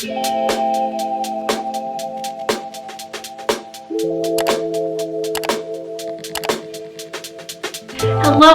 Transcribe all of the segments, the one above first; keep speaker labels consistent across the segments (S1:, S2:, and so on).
S1: Hello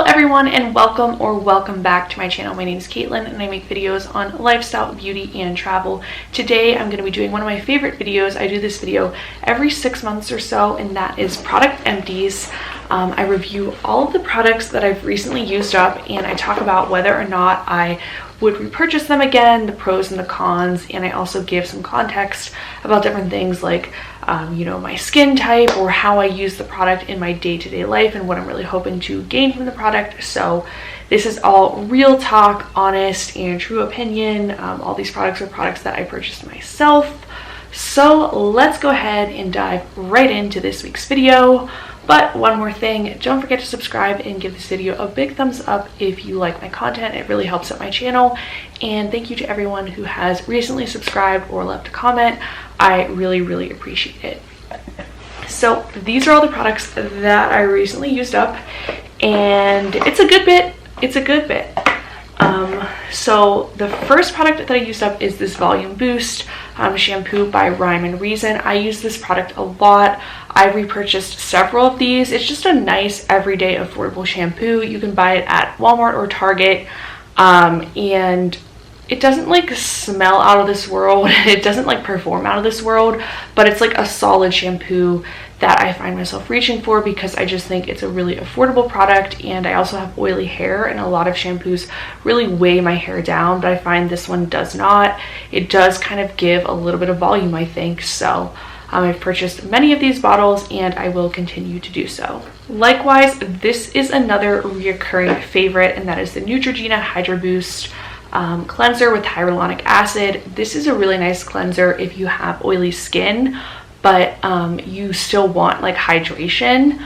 S1: everyone and welcome back to my channel. My name is Caitlin and I make videos on lifestyle, beauty, and travel. Today I'm going to be doing one of my favorite videos. I do this video every 6 months or so, and that is product empties. I review all of the products that I've recently used up, and I talk about whether or not I would repurchase them again, the pros and the cons, and I also give some context about different things like my skin type or how I use the product in my day-to-day life and what I'm really hoping to gain from the product. So this is all real talk, honest, and true opinion. All these products are products that I purchased myself. So let's go ahead and dive right into this week's video. But one more thing, don't forget to subscribe and give this video a big thumbs up if you like my content. It really helps out my channel. And thank you to everyone who has recently subscribed or left a comment. I really appreciate it. So these are all the products that I recently used up, and it's a good bit. So the first product that I used up is this Volume Boost shampoo by Rhyme and Reason. I use this product a lot. I repurchased several of these. It's just a nice everyday affordable shampoo. You can buy it at Walmart or Target, and it doesn't like smell out of this world. It doesn't like perform out of this world, but it's like a solid shampoo that I find myself reaching for because I just think it's a really affordable product. And I also have oily hair, and a lot of shampoos really weigh my hair down, but I find this one does not. It does kind of give a little bit of volume, I think. So I've purchased many of these bottles and I will continue to do so. Likewise, this is another reoccurring favorite, and that is the Neutrogena Hydro Boost cleanser with hyaluronic acid. This is a really nice cleanser if you have oily skin, but you still want like hydration.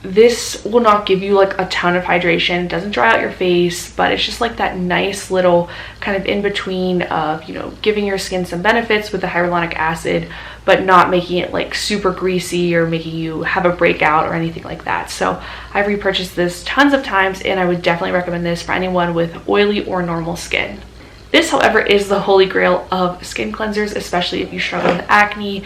S1: This will not give you like a ton of hydration. It doesn't dry out your face, but it's just like that nice little kind of in between of, giving your skin some benefits with the hyaluronic acid, but not making it like super greasy or making you have a breakout or anything like that. So I've repurchased this tons of times, and I would definitely recommend this for anyone with oily or normal skin. This, however, is the holy grail of skin cleansers, especially if you struggle with acne.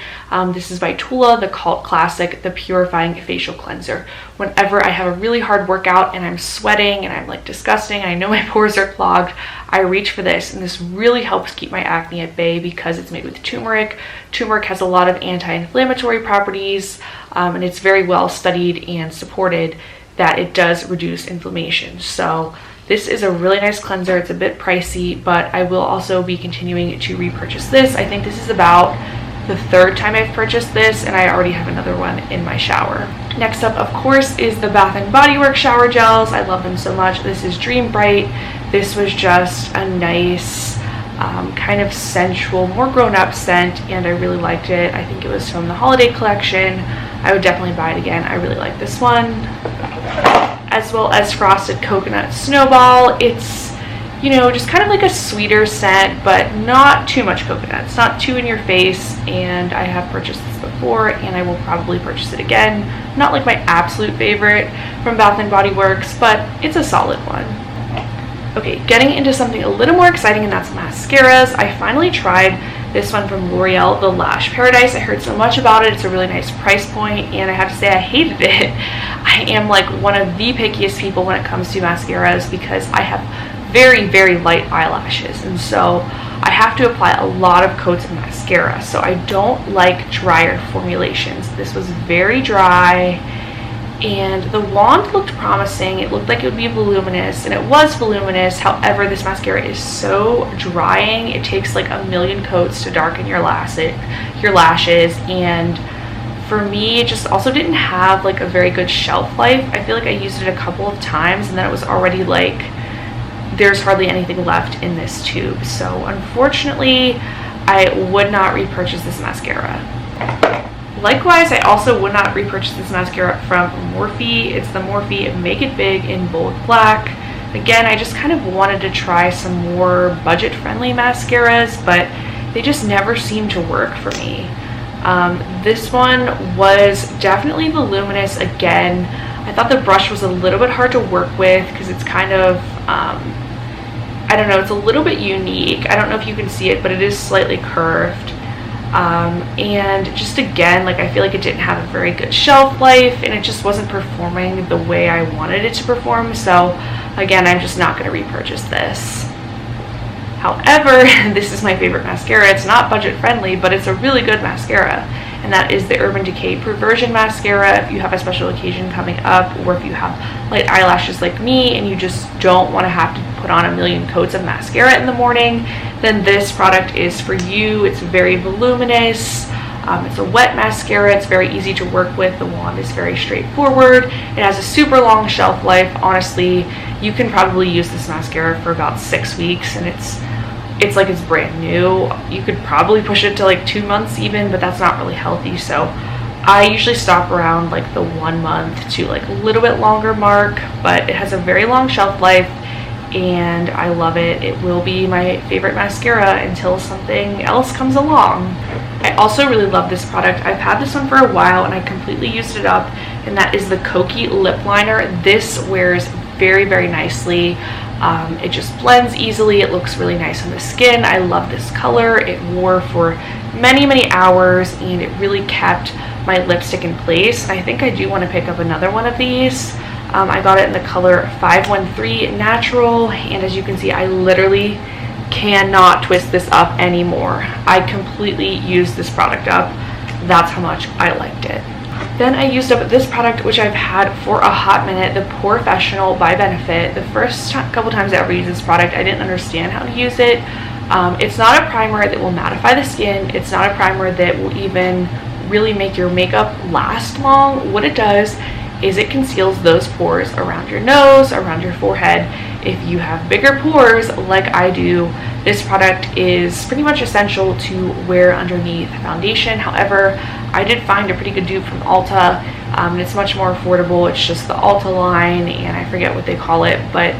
S1: This is by Tula, the cult classic, the Purifying Facial Cleanser. Whenever I have a really hard workout and I'm sweating and I'm like disgusting, and I know my pores are clogged, I reach for this, and this really helps keep my acne at bay because it's made with turmeric. Turmeric has a lot of anti-inflammatory properties, and it's very well studied and supported that it does reduce inflammation. So this is a really nice cleanser. It's a bit pricey, but I will also be continuing to repurchase this. I think this is about the third time I've purchased this, and I already have another one in my shower. Next up, of course, is the Bath & Body Works shower gels. I love them so much. This is Dream Bright. This was just a nice kind of sensual, more grown-up scent, and I really liked it. I think it was from the holiday collection. I would definitely buy it again. I really like this one. As well as Frosted Coconut Snowball. It's, just kind of like a sweeter scent, but not too much coconut. It's not too in your face, and I have purchased this before, and I will probably purchase it again. Not like my absolute favorite from Bath & Body Works, but it's a solid one. Okay, getting into something a little more exciting, and that's mascaras. I finally tried this one from L'Oreal, the Lash Paradise. I heard so much about it. It's a really nice price point, and I have to say I hated it. I am like one of the pickiest people when it comes to mascaras because I have very light eyelashes, and so I have to apply a lot of coats of mascara. So I don't like drier formulations. This was very dry, and the wand looked promising. It looked like it would be voluminous, and it was voluminous. However, this mascara is so drying. It takes like a million coats to darken your lashes, and for me, it just also didn't have like a very good shelf life. I feel like I used it a couple of times, and then it was already like there's hardly anything left in this tube. So unfortunately, I would not repurchase this mascara. Likewise, I also would not repurchase this mascara from Morphe. It's the Morphe Make It Big in Bold Black. Again, I just kind of wanted to try some more budget-friendly mascaras, but they just never seem to work for me. This one was definitely voluminous again. I thought the brush was a little bit hard to work with because it's kind of I don't know, it's a little bit unique. I don't know if you can see it, but it is slightly curved. And just again, like, I feel like it didn't have a very good shelf life, and it just wasn't performing the way I wanted it to perform. So again, I'm just not going to repurchase this. However, this is my favorite mascara. It's not budget friendly, but it's a really good mascara, and that is the Urban Decay Perversion Mascara. If you have a special occasion coming up, or if you have light eyelashes like me and you just don't want to have to put on a million coats of mascara in the morning, then this product is for you. It's very voluminous. It's a wet mascara. It's very easy to work with. The wand is very straightforward. It has a super long shelf life. Honestly, you can probably use this mascara for about 6 weeks, and it's like it's brand new. You could probably push it to like 2 months even, but that's not really healthy. So I usually stop around like the 1 month to like a little bit longer mark, but it has a very long shelf life and I love it. It will be my favorite mascara until something else comes along. I also really love this product. I've had this one for a while and I completely used it up, and that is the Kokie lip liner. This wears very, very nicely. It just blends easily. It looks really nice on the skin. I love this color. It wore for many, many hours and it really kept my lipstick in place. I think I do want to pick up another one of these. I got it in the color 513 Natural, and as you can see, I literally cannot twist this up anymore. I completely used this product up. That's how much I liked it. Then I used up this product, which I've had for a hot minute, the Porefessional by Benefit. The first couple times I ever used this product, I didn't understand how to use it. It's not a primer that will mattify the skin. It's not a primer that will even really make your makeup last long. What it does is it conceals those pores around your nose, around your forehead. If you have bigger pores like I do, this product is pretty much essential to wear underneath foundation. However, I did find a pretty good dupe from Ulta, and it's much more affordable. It's just the Ulta line, and I forget what they call it, but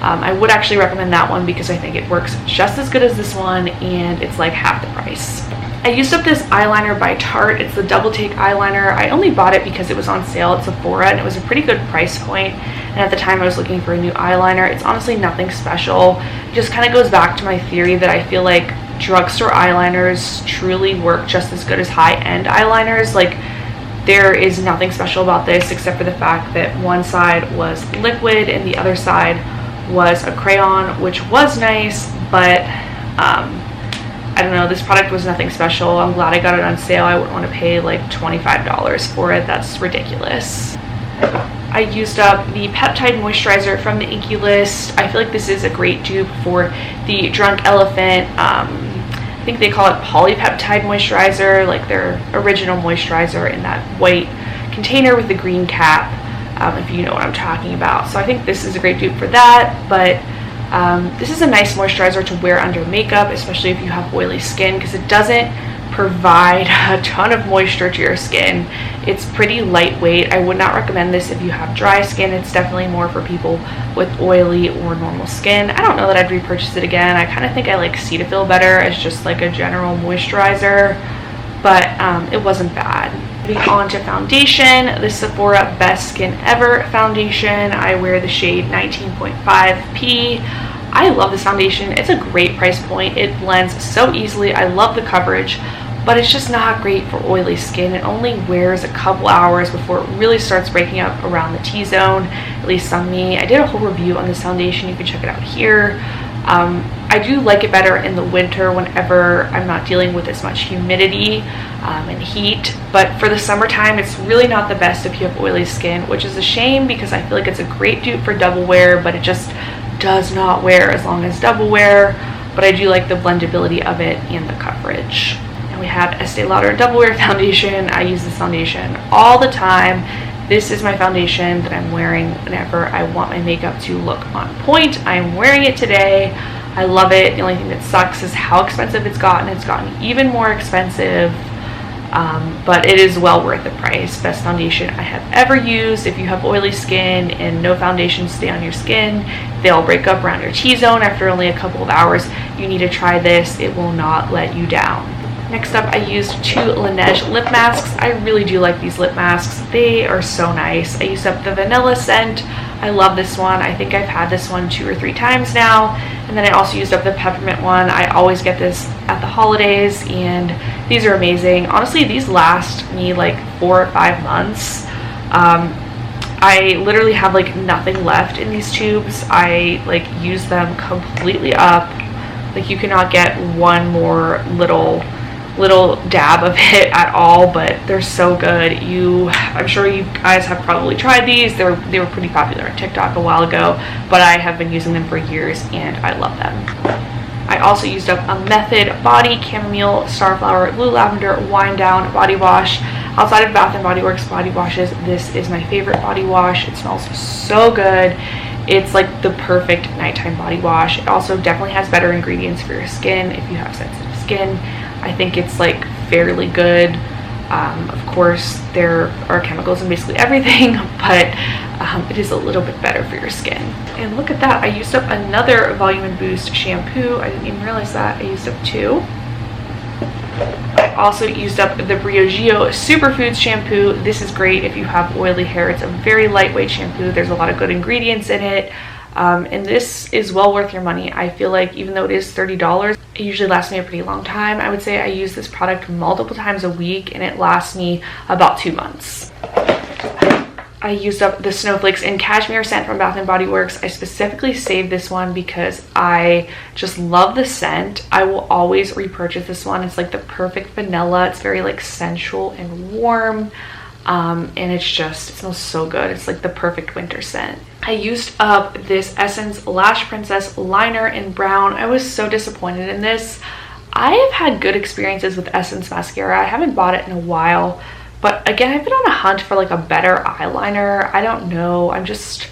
S1: I would actually recommend that one because I think it works just as good as this one, and it's like half the price. I used up this eyeliner by Tarte. It's the Double Take eyeliner. I only bought it because it was on sale at Sephora and it was a pretty good price point. And at the time I was looking for a new eyeliner. It's honestly nothing special. It just kind of goes back to my theory that I feel like drugstore eyeliners truly work just as good as high-end eyeliners. Like, there is nothing special about this except for the fact that one side was liquid and the other side was a crayon, which was nice, but I don't know, this product was nothing special. I'm glad I got it on sale. I wouldn't want to pay like $25 for it. That's ridiculous. I used up the Peptide Moisturizer from the Inkey List. I feel like this is a great dupe for the Drunk Elephant. I think they call it Polypeptide Moisturizer, like their original moisturizer in that white container with the green cap, if you know what I'm talking about. So I think this is a great dupe for that, but this is a nice moisturizer to wear under makeup, especially if you have oily skin, because it doesn't provide a ton of moisture to your skin. It's pretty lightweight. I would not recommend this if you have dry skin. It's definitely more for people with oily or normal skin. I don't know that I'd repurchase it again. I kind of think I like Cetaphil better as just like a general moisturizer, but it wasn't bad. Moving on to foundation, the Sephora Best Skin Ever foundation. I wear the shade 19.5P. I love this foundation. It's a great price point. It blends so easily. I love the coverage, but it's just not great for oily skin. It only wears a couple hours before it really starts breaking up around the T-zone, at least on me. I did a whole review on this foundation. You can check it out here. I do like it better in the winter whenever I'm not dealing with as much humidity and heat, but for the summertime it's really not the best if you have oily skin, which is a shame because I feel like it's a great dupe for double wear, but it just does not wear as long as double wear. But I do like the blendability of it and the coverage. And we have Estee Lauder Double Wear Foundation. I use this foundation all the time. This is my foundation that I'm wearing whenever I want my makeup to look on point. I'm wearing it today. I love it. The only thing that sucks is how expensive it's gotten. It's gotten even more expensive, but it is well worth the price. Best foundation I have ever used. If you have oily skin and no foundation stay on your skin, they'll break up around your T-zone after only a couple of hours. You need to try this. It will not let you down. Next up, I used 2 Laneige lip masks. I really do like these lip masks. They are so nice. I used up the vanilla scent. I love this one. I think I've had this one 2 or 3 times now. And then I also used up the peppermint one. I always get this at the holidays, and these are amazing. Honestly, these last me like 4 or 5 months. I literally have like nothing left in these tubes. I like use them completely up. Like you cannot get one more little dab of it at all, but they're so good. I'm sure you guys have probably tried these. They were pretty popular on TikTok a while ago, but I have been using them for years and I love them. I also used up a Method Body Chamomile Starflower Blue Lavender Wind Down Body Wash. Outside of Bath & Body Works body washes, this is my favorite body wash. It smells so good. It's like the perfect nighttime body wash. It also definitely has better ingredients for your skin if you have sensitive skin. I think it's like fairly good. Of course, there are chemicals in basically everything, but it is a little bit better for your skin. And look at that, I used up another Volume and Boost shampoo. I didn't even realize that. I used up 2. I also used up the Briogeo Superfoods shampoo. This is great if you have oily hair. It's a very lightweight shampoo. There's a lot of good ingredients in it. And this is well worth your money. I feel like even though it is $30, it usually lasts me a pretty long time. I would say I use this product multiple times a week and it lasts me about 2 months. I used up the Snowflakes in Cashmere scent from Bath & Body Works. I specifically saved this one because I just love the scent. I will always repurchase this one. It's like the perfect vanilla. It's very like sensual and warm. And it smells so good. It's like the perfect winter scent. I used up this Essence Lash Princess liner in brown. I was so disappointed in this. I have had good experiences with Essence mascara. I haven't bought it in a while, but again, I've been on a hunt for like a better eyeliner. I don't know. I'm just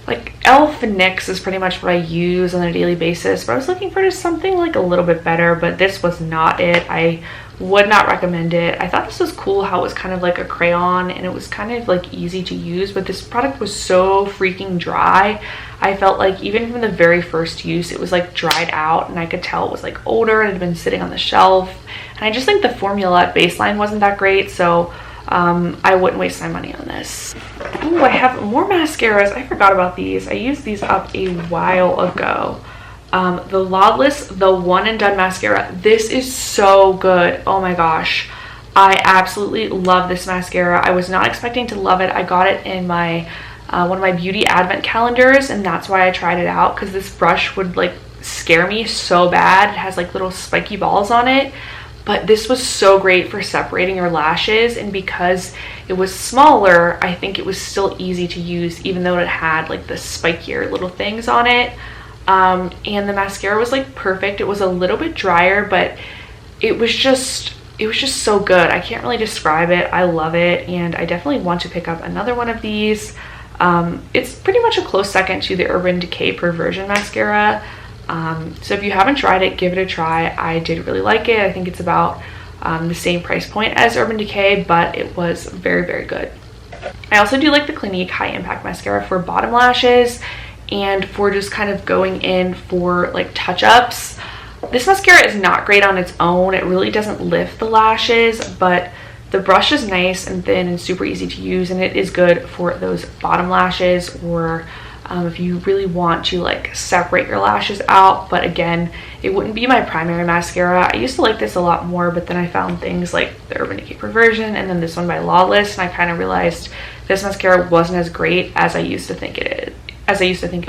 S1: like e.l.f. and NYX is pretty much what I use on a daily basis, but I was looking for just something like a little bit better, but this was not it. I would not recommend it. I thought this was cool how it was kind of like a crayon and it was kind of like easy to use, but this product was so freaking dry. I felt like even from the very first use, it was like dried out and I could tell it was like older and it had been sitting on the shelf. And I just think the formula at baseline wasn't that great, so I wouldn't waste my money on this. Oh, I have more mascaras. I forgot about these. I used these up a while ago. The Lawless, the One and Done mascara. This is so good. Oh my gosh. I absolutely love this mascara. I was not expecting to love it. I got it in my one of my beauty advent calendars, and that's why I tried it out, because this brush would like scare me so bad. It has like little spiky balls on it. But this was so great for separating your lashes, and because it was smaller, I think it was still easy to use even though it had like the spikier little things on it. And the mascara was like perfect. It was a little bit drier, but it was just so good. I can't really describe it. I love it, and I definitely want to pick up another one of these. It's pretty much a close second to the Urban Decay Perversion mascara. So if you haven't tried it, give it a try. I did really like it. I think it's about the same price point as Urban Decay, but it was very, very good. I also do like the Clinique High Impact Mascara for bottom lashes and for just kind of going in for like touch-ups. This mascara is not great on its own. It really doesn't lift the lashes, but the brush is nice and thin and super easy to use, and it is good for those bottom lashes, or if you really want to like separate your lashes out. But again, it wouldn't be my primary mascara. I used to like this a lot more, but then I found things like the Urban Decay Perversion and then this one by Lawless, and I kind of realized this mascara wasn't as great as I used to think it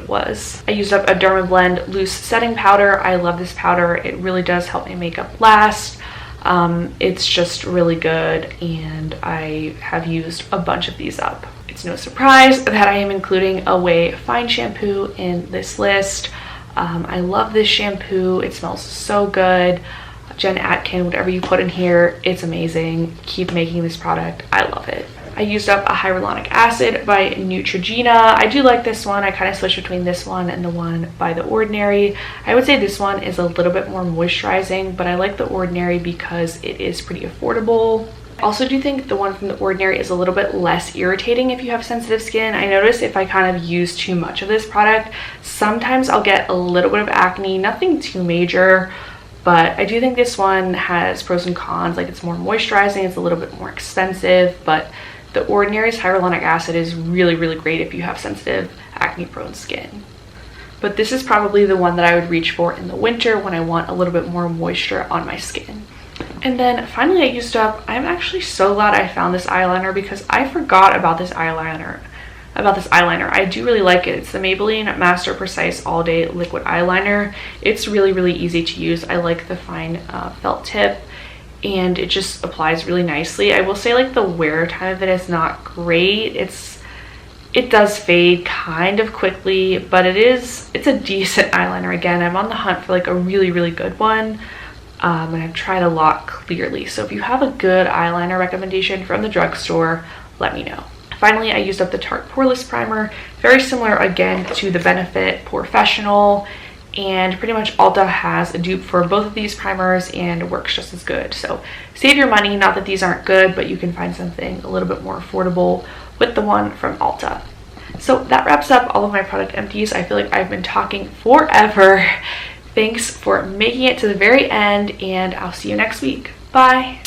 S1: was. I used up a Dermablend Loose Setting Powder. I love this powder. It really does help my makeup last. It's just really good, and I have used a bunch of these up. It's no surprise that I am including Away Fine shampoo in this list. I love this shampoo. It smells so good. Jen Atkin, whatever you put in here, it's amazing. Keep making this product. I love it. I used up a Hyaluronic Acid by Neutrogena. I do like this one. I kind of switched between this one and the one by The Ordinary. I would say this one is a little bit more moisturizing, but I like The Ordinary because it is pretty affordable. I also do think the one from The Ordinary is a little bit less irritating if you have sensitive skin. I notice if I kind of use too much of this product, sometimes I'll get a little bit of acne, nothing too major, but I do think this one has pros and cons. Like, it's more moisturizing, it's a little bit more expensive, but The Ordinary's hyaluronic acid is really, really great if you have sensitive acne prone skin. But this is probably the one that I would reach for in the winter when I want a little bit more moisture on my skin. And then finally I used up, I'm actually so glad I found this eyeliner because I forgot about this eyeliner. I do really like it. It's the Maybelline Master Precise All Day Liquid Eyeliner. It's really easy to use. I like the fine felt tip, and it just applies really nicely. I will say like the wear time of it is not great. It does fade kind of quickly, but it's a decent eyeliner. Again, I'm on the hunt for like a really good one, and I've tried a lot clearly. So if you have a good eyeliner recommendation from the drugstore, let me know. Finally, I used up the Tarte Poreless Primer, very similar again to the Benefit Professional, and pretty much Ulta has a dupe for both of these primers and works just as good. So save your money, not that these aren't good, but you can find something a little bit more affordable with the one from Ulta. So that wraps up all of my product empties. I feel like I've been talking forever. Thanks for making it to the very end, and I'll see you next week. Bye.